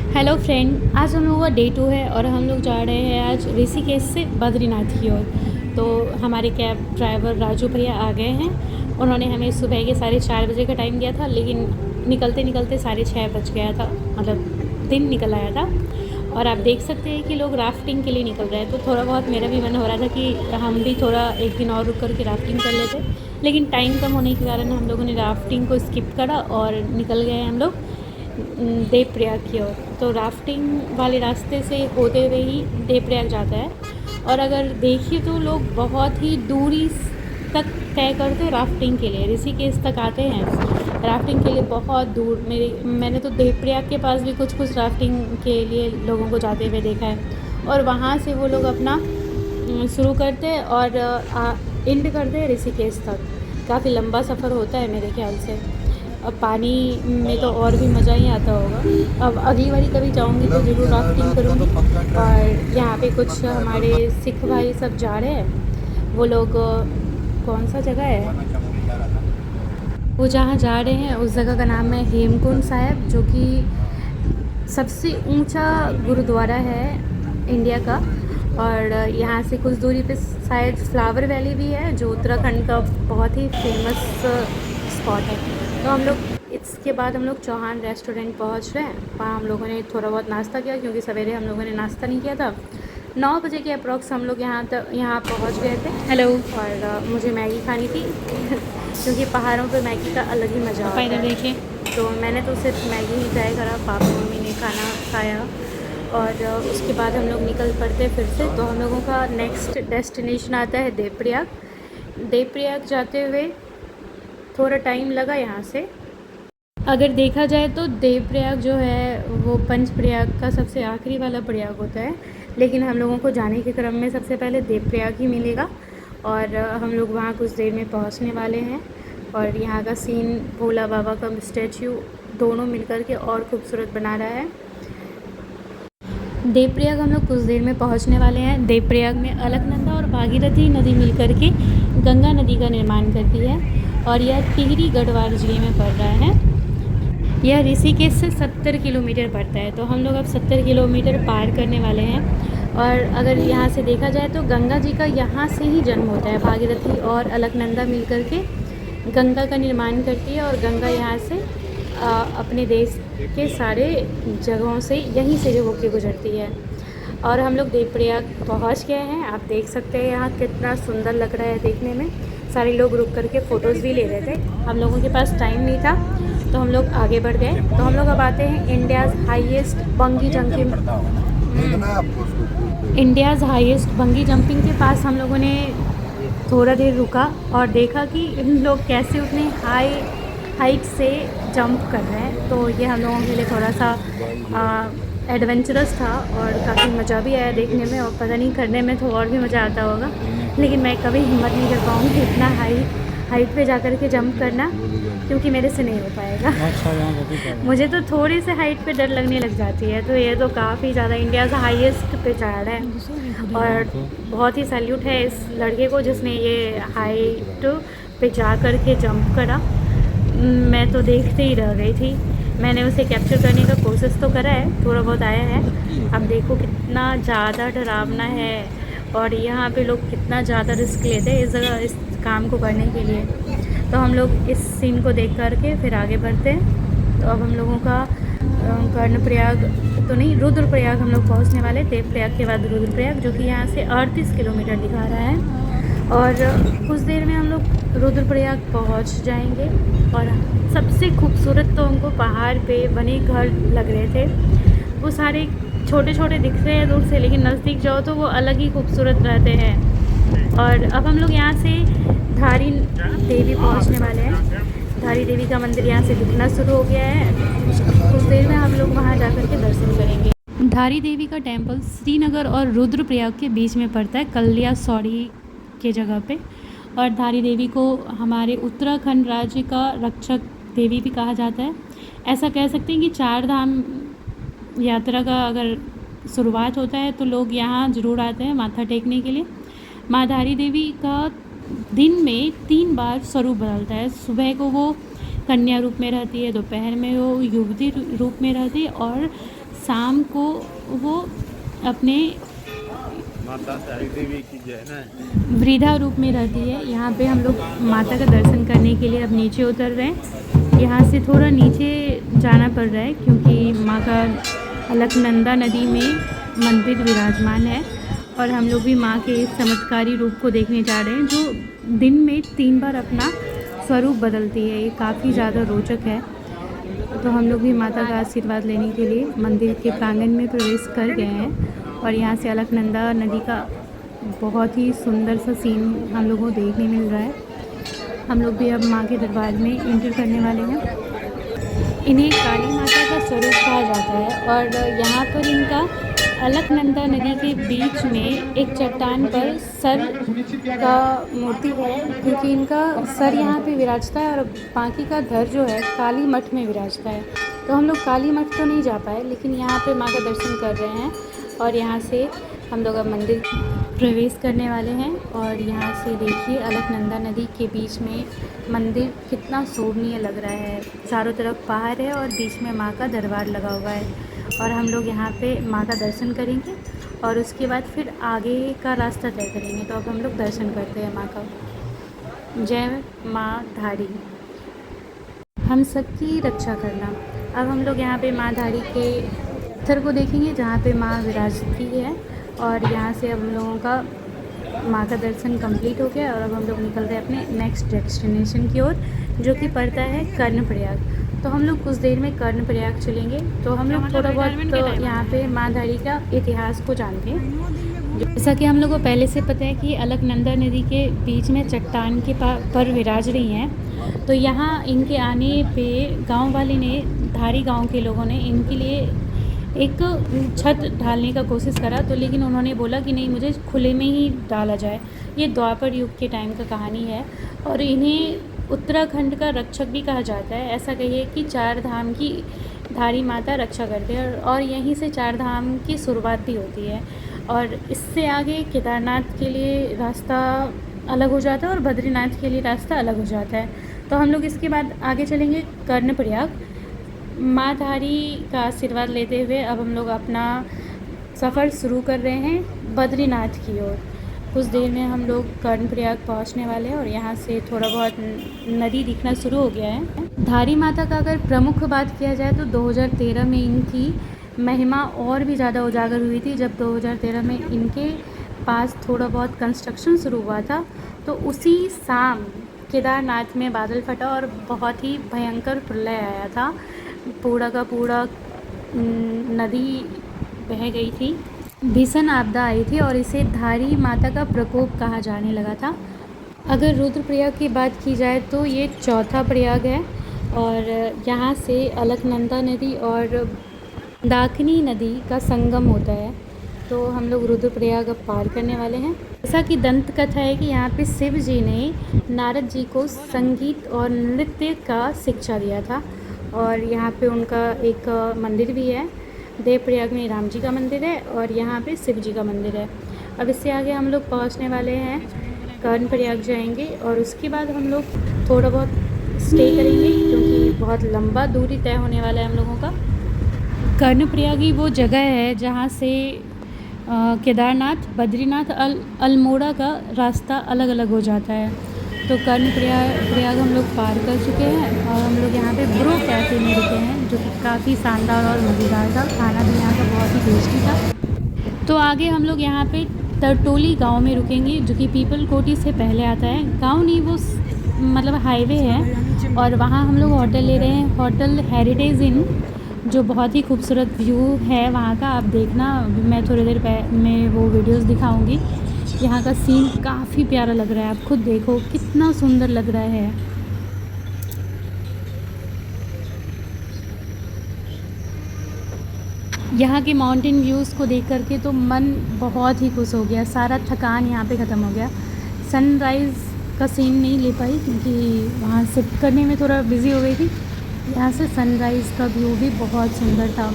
Hello friend, आज हम लोगों का डे 2 है और हम लोग जा रहे हैं आज ऋषिकेश से बद्रीनाथ की ओर। तो हमारे कैब ड्राइवर राजू भैया आ गए हैं। उन्होंने हमें सुबह के 4:30 बजे का टाइम दिया था, लेकिन निकलते निकलते 6:30 बज गया था, मतलब दिन निकल आया था। और आप देख सकते हैं कि लोग राफ्टिंग के लिए निकल रहे हैं। तो थोड़ा बहुत मेरा भी मन हो रहा था कि हम भी थोड़ा एक दिन और रुक कर के राफ्टिंग कर लेते, लेकिन टाइम कम होने के कारण हम लोगों ने राफ्टिंग को स्किप करा और निकल गए हम लोग देवप्रयाग की ओर। तो राफ्टिंग वाले रास्ते से होते हुए ही देवप्रयाग जाता है। और अगर देखिए तो लोग बहुत ही दूरी तक तय करते राफ्टिंग के लिए, ऋषिकेश तक आते हैं राफ्टिंग के लिए बहुत दूर। मैंने तो देवप्रयाग के पास भी कुछ कुछ राफ्टिंग के लिए लोगों को जाते हुए देखा है। और वहाँ से वो लोग अपना शुरू करते हैं और एंड करते हैं ऋषिकेश तक। काफ़ी लंबा सफ़र होता है मेरे ख्याल से। अब पानी में तो और भी मज़ा ही आता होगा। अब अगली बारी कभी जाऊँगी तो ज़रूर राफ्टिंग करूँगी। और यहाँ पे कुछ हमारे सिख भाई सब जा रहे हैं। वो लोग कौन सा जगह है वो जहाँ जा रहे हैं, उस जगह का नाम है हेमकुंड साहिब, जो कि सबसे ऊंचा गुरुद्वारा है इंडिया का। और यहाँ से कुछ दूरी पे शायद फ्लावर वैली भी है, जो उत्तराखंड का बहुत ही फेमस स्पॉट है। तो हम लोग इसके बाद हम लोग चौहान रेस्टोरेंट पहुँच रहे हैं। वहाँ हम लोगों ने थोड़ा बहुत नाश्ता किया, क्योंकि सवेरे हम लोगों ने नाश्ता नहीं किया था। 9 बजे के अप्रॉक्स हम लोग यहाँ पहुँच गए थे। हेलो। और मुझे मैगी खानी थी क्योंकि पहाड़ों पे मैगी का अलग ही मज़ा आता है। देखिए, तो मैंने तो सिर्फ मैगी ही ट्राई करा, पापा मम्मी ने खाना खाया। और उसके बाद हम लोग निकल पड़ते फिर से। तो हम लोगों का नेक्स्ट डेस्टिनेशन आता है देवप्रयाग। देवप्रयाग जाते हुए थोड़ा टाइम लगा यहाँ से। अगर देखा जाए तो देवप्रयाग जो है वो पंचप्रयाग का सबसे आखिरी वाला प्रयाग होता है, लेकिन हम लोगों को जाने के क्रम में सबसे पहले देवप्रयाग ही मिलेगा। और हम लोग वहाँ कुछ देर में पहुँचने वाले हैं। और यहाँ का सीन, भोला बाबा का स्टैचू, दोनों मिलकर के और खूबसूरत बना रहा है। देवप्रयाग हम लोग कुछ देर में पहुंचने वाले हैं। देवप्रयाग में अलकनंदा और भागीरथी नदी मिलकर के गंगा नदी का निर्माण करती है। और यह टिहरी गढ़वाल जिले में पड़ रहा है। यह ऋषिकेश से 70 किलोमीटर पड़ता है। तो हम लोग अब 70 किलोमीटर पार करने वाले हैं। और अगर यहाँ से देखा जाए तो गंगा जी का यहाँ से ही जन्म होता है। भागीरथी और अलकनंदा मिलकर के गंगा का निर्माण करती है। और गंगा यहाँ से अपने देश के सारे जगहों से यहीं से जो होकर गुजरती है। और हम लोग देवप्रयाग पहुँच गए हैं। आप देख सकते हैं यहाँ कितना सुंदर लग रहा है देखने में। सारे लोग रुक करके फ़ोटोज़ भी ले रहे थे। हम लोगों के पास टाइम नहीं था, तो हम लोग आगे बढ़ गए। तो हम लोग अब आते हैं इंडियाज़ हाईएस्ट बंगी जंपिंग के पास। हम लोगों ने थोड़ा देर रुका और देखा कि इन लोग कैसे उतने हाइट से जंप कर रहे हैं। तो ये हम लोगों के लिए थोड़ा सा एडवेंचरस था और काफ़ी मज़ा भी आया देखने में। और पता नहीं, करने में तो और भी मज़ा आता होगा, लेकिन मैं कभी हिम्मत नहीं कर पाऊँगी इतना हाइट पे जा कर के जंप करना, क्योंकि मेरे से नहीं हो पाएगा। मुझे तो थोड़ी से हाइट पे डर लगने लग जाती है। तो ये तो काफ़ी ज़्यादा इंडिया का हाईएस्ट पे चढ़ा है। और बहुत ही सैल्यूट है इस लड़के को जिसने ये हाइट पे जा कर के जंप करा। मैं तो देखते ही रह गई थी। मैंने उसे कैप्चर करने का कोशिश तो करा है, थोड़ा बहुत आया है। अब देखो कितना ज़्यादा डरावना है और यहाँ पे लोग कितना ज़्यादा रिस्क लेते हैं इस जगह, इस काम को करने के लिए। तो हम लोग इस सीन को देख करके फिर आगे बढ़ते हैं। तो अब हम लोगों का कर्णप्रयाग तो नहीं, रुद्रप्रयाग हम लोग पहुँचने वाले। देवप्रयाग के बाद रुद्रप्रयाग, जो कि यहाँ से 38 किलोमीटर दिखा रहा है। और कुछ देर में हम लोग रुद्रप्रयाग पहुँच जाएंगे। और सबसे खूबसूरत तो हमको पहाड़ पे बने घर लग रहे थे। वो सारे छोटे छोटे दिख रहे हैं दूर से, लेकिन नज़दीक जाओ तो वो अलग ही खूबसूरत रहते हैं। और अब हम लोग यहाँ से धारी देवी पहुँचने वाले हैं। धारी देवी का मंदिर यहाँ से दिखना शुरू हो गया है। कुछ देर में हम लोग वहाँ जा कर के दर्शन करेंगे। धारी देवी का टेम्पल श्रीनगर और रुद्रप्रयाग के बीच में पड़ता है, कलिया सौड़ी के जगह पे। और धारी देवी को हमारे उत्तराखंड राज्य का रक्षक देवी भी कहा जाता है। ऐसा कह सकते हैं कि 4 धाम यात्रा का अगर शुरुआत होता है तो लोग यहाँ ज़रूर आते हैं माथा टेकने के लिए। माँ धारी देवी का दिन में 3 बार स्वरूप बदलता है। सुबह को वो कन्या रूप में रहती है, दोपहर में वो युवती रूप में रहती है, और शाम को वो अपने माता सारी देवी की जय ना वृद्धा रूप में रहती है। यहाँ पे हम लोग माता का दर्शन करने के लिए अब नीचे उतर रहे हैं। यहाँ से थोड़ा नीचे जाना पड़ रहा है क्योंकि माँ का अलकनंदा नदी में मंदिर विराजमान है और हम लोग भी माँ के इस चमत्कारी रूप को देखने जा रहे हैं जो दिन में 3 बार अपना स्वरूप बदलती है। ये काफ़ी ज़्यादा रोचक है। तो हम लोग भी माता का आशीर्वाद लेने के लिए मंदिर के प्रांगण में प्रवेश कर गए हैं और यहाँ से अलकनंदा नदी का बहुत ही सुंदर सा सीन हम लोगों को देखने मिल रहा है। हम लोग भी अब माँ के दरबार में एंटर करने वाले हैं। इन्हें काली माता का स्वरूप कहा जाता है और यहाँ पर इनका अलकनंदा नदी के बीच में एक चट्टान पर सर का मूर्ति है क्योंकि इनका सर यहाँ पे विराजता है और बाकी का धड़ जो है काली मठ में विराजता है। तो हम लोग काली मठ तो नहीं जा पाए लेकिन यहाँ पे माँ का दर्शन कर रहे हैं और यहाँ से हम लोग अब मंदिर प्रवेश करने वाले हैं। और यहाँ से देखिए अलकनंदा नदी के बीच में मंदिर कितना शोभनीय लग रहा है। चारों तरफ पहाड़ है और बीच में माँ का दरबार लगा हुआ है और हम लोग यहाँ पे माँ का दर्शन करेंगे और उसके बाद फिर आगे का रास्ता तय करेंगे। तो अब हम लोग दर्शन करते हैं माँ का। जय माँ धारी, हम सबकी रक्षा करना। अब हम लोग यहाँ पे माँ धारी के पत्थर को देखेंगे जहाँ पे माँ विराजती है और यहाँ से अब हम लोगों का माँ का दर्शन कंप्लीट हो गया और अब हम लोग निकल रहे हैं अपने नेक्स्ट डेस्टिनेशन की ओर जो कि पड़ता है कर्णप्रयाग। तो हम लोग कुछ देर में कर्णप्रयाग चलेंगे। तो हम लोग थोड़ा बहुत तो यहाँ पे माँ धारी का इतिहास को जानते हैं। जैसा कि हम लोग को पहले से पता है कि अलकनंदा नदी के बीच में चट्टान के पर विराज रही हैं। तो यहाँ इनके आने पे गांव वाले ने, धारी गांव के लोगों ने इनके लिए एक छत ढालने का कोशिश करा तो लेकिन उन्होंने बोला कि नहीं, मुझे खुले में ही डाला जाए। ये द्वापर युग के टाइम का कहानी है और इन्हें उत्तराखंड का रक्षक भी कहा जाता है। ऐसा कहिए कि 4 धाम की धारी माता रक्षा करते हैं और यहीं से 4 धाम की शुरुआत भी होती है और इससे आगे केदारनाथ के लिए रास्ता अलग हो जाता है और बद्रीनाथ के लिए रास्ता अलग हो जाता है। तो हम लोग इसके बाद आगे चलेंगे कर्णप्रयाग। माँ धारी का आशीर्वाद लेते हुए अब हम लोग अपना सफ़र शुरू कर रहे हैं बद्रीनाथ की ओर। कुछ देर में हम लोग कर्णप्रयाग पहुंचने वाले हैं और यहाँ से थोड़ा बहुत नदी दिखना शुरू हो गया है। धारी माता का अगर प्रमुख बात किया जाए तो 2013 में इनकी महिमा और भी ज़्यादा उजागर हुई थी। जब 2013 में इनके पास थोड़ा बहुत कंस्ट्रक्शन शुरू हुआ था तो उसी शाम केदारनाथ में बादल फटा और बहुत ही भयंकर प्रलय आया था। पूरा का पूरा नदी बह गई थी, भीषण आपदा आई थी और इसे धारी माता का प्रकोप कहा जाने लगा था। अगर रुद्रप्रयाग की बात की जाए तो ये चौथा प्रयाग है और यहाँ से अलकनंदा नदी और दाकिनी नदी का संगम होता है। तो हम लोग रुद्रप्रयाग अब पार करने वाले हैं। जैसा कि दंत कथा है कि यहाँ पे शिव जी ने नारद जी को संगीत और नृत्य का शिक्षा दिया था और यहाँ पे उनका एक मंदिर भी है। देवप्रयाग में राम जी का मंदिर है और यहाँ पे शिव जी का मंदिर है। अब इससे आगे हम लोग पहुँचने वाले हैं, कर्णप्रयाग जाएंगे और उसके बाद हम लोग थोड़ा बहुत स्टे करेंगे क्योंकि बहुत लंबा दूरी तय होने वाला है हम लोगों का। कर्णप्रयाग ही वो जगह है जहाँ से केदारनाथ, बद्रीनाथ, अल्मोड़ा का रास्ता अलग अलग हो जाता है। तो कर्णप्रयाग हम लोग पार कर चुके हैं और हम लोग यहाँ पे ब्रो कैफ़े में रुके हैं जो कि काफ़ी शानदार और मज़ेदार था। खाना भी यहाँ का बहुत ही टेस्टी था। तो आगे हम लोग यहाँ पे तरटोली गांव में रुकेंगे जो कि पीपल कोटी से पहले आता है। गांव नहीं, वो मतलब हाईवे है और वहाँ हम लोग होटल ले रहे हैं, होटल हेरिटेज इन, जो बहुत ही खूबसूरत व्यू है वहाँ का। आप देखना, मैं थोड़ी देर में वो वीडियोस दिखाऊंगी। यहाँ का सीन काफ़ी प्यारा लग रहा है, आप खुद देखो कितना सुंदर लग रहा है। यहाँ के माउंटेन व्यूज़ को देख करके तो मन बहुत ही खुश हो गया, सारा थकान यहाँ पे ख़त्म हो गया। सनराइज़ का सीन नहीं ले पाई क्योंकि वहाँ शिफ्ट करने में थोड़ा बिज़ी हो गई थी। यहाँ से सनराइज़ का व्यू भी बहुत सुंदर था।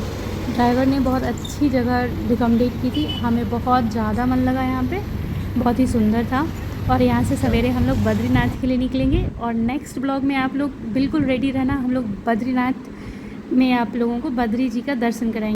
ड्राइवर ने बहुत अच्छी जगह रिकमेंडेट की थी, हमें बहुत ज़्यादा मन लगा यहाँ पे, बहुत ही सुंदर था। और यहाँ से सवेरे हम लोग बद्रीनाथ के लिए निकलेंगे और नेक्स्ट ब्लॉग में आप लोग बिल्कुल रेडी रहना, हम लोग बद्रीनाथ में आप लोगों को बद्री जी का दर्शन कराएंगे।